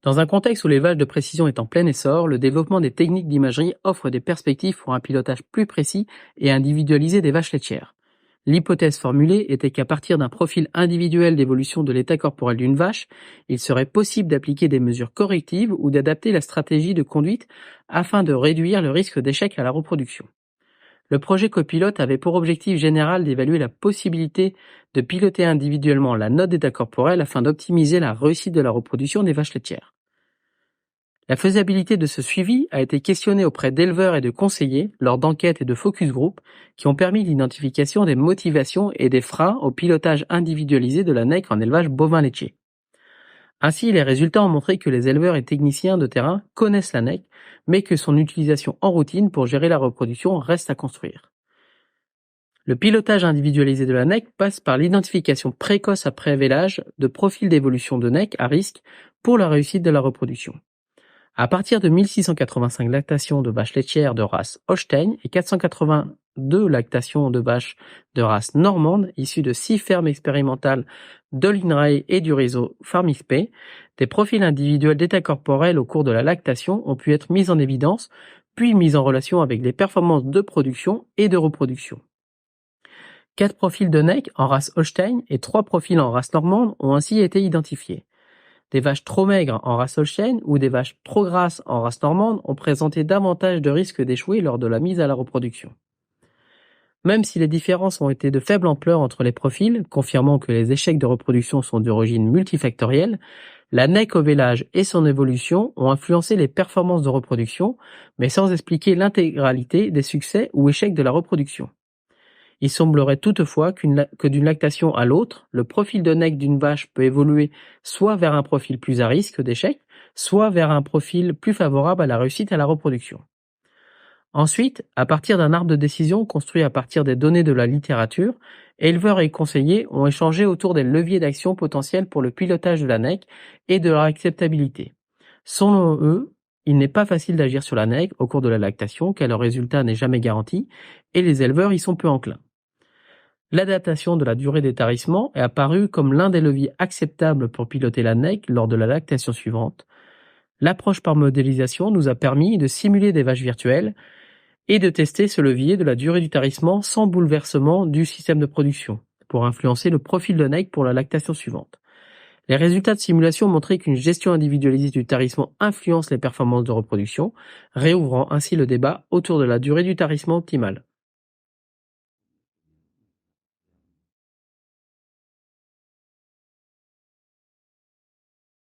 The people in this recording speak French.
Dans un contexte où l'élevage de précision est en plein essor, le développement des techniques d'imagerie offre des perspectives pour un pilotage plus précis et individualisé des vaches laitières. L'hypothèse formulée était qu'à partir d'un profil individuel d'évolution de l'état corporel d'une vache, il serait possible d'appliquer des mesures correctives ou d'adapter la stratégie de conduite afin de réduire le risque d'échec à la reproduction. Le projet copilote avait pour objectif général d'évaluer la possibilité de piloter individuellement la note d'état corporel afin d'optimiser la réussite de la reproduction des vaches laitières. La faisabilité de ce suivi a été questionnée auprès d'éleveurs et de conseillers lors d'enquêtes et de focus group qui ont permis l'identification des motivations et des freins au pilotage individualisé de la NEC en élevage bovin laitier. Ainsi, les résultats ont montré que les éleveurs et techniciens de terrain connaissent la NEC, mais que son utilisation en routine pour gérer la reproduction reste à construire. Le pilotage individualisé de la NEC passe par l'identification précoce après vélage de profils d'évolution de NEC à risque pour la réussite de la reproduction. À partir de 1685 lactations de vaches laitières de race Holstein et 482 lactations de vaches de race normande issues de 6 fermes expérimentales de l'INRAE et du réseau PharmXP, des profils individuels d'état corporel au cours de la lactation ont pu être mis en évidence, puis mis en relation avec les performances de production et de reproduction. 4 profils de NEC en race Holstein et 3 profils en race normande ont ainsi été identifiés. Des vaches trop maigres en race Holstein ou des vaches trop grasses en race normande ont présenté davantage de risques d'échouer lors de la mise à la reproduction. Même si les différences ont été de faible ampleur entre les profils, confirmant que les échecs de reproduction sont d'origine multifactorielle, la NEC au vélage et son évolution ont influencé les performances de reproduction, mais sans expliquer l'intégralité des succès ou échecs de la reproduction. Il semblerait toutefois que d'une lactation à l'autre, le profil de NEC d'une vache peut évoluer soit vers un profil plus à risque d'échec, soit vers un profil plus favorable à la réussite à la reproduction. Ensuite, à partir d'un arbre de décision construit à partir des données de la littérature, éleveurs et conseillers ont échangé autour des leviers d'action potentiels pour le pilotage de la NEC et de leur acceptabilité. Selon eux, il n'est pas facile d'agir sur la NEC au cours de la lactation car le résultat n'est jamais garanti et les éleveurs y sont peu enclins. L'adaptation de la durée d'étarissement est apparue comme l'un des leviers acceptables pour piloter la NEC lors de la lactation suivante. L'approche par modélisation nous a permis de simuler des vaches virtuelles et de tester ce levier de la durée du tarissement sans bouleversement du système de production, pour influencer le profil de NEC pour la lactation suivante. Les résultats de simulation montraient qu'une gestion individualisée du tarissement influence les performances de reproduction, réouvrant ainsi le débat autour de la durée du tarissement optimale.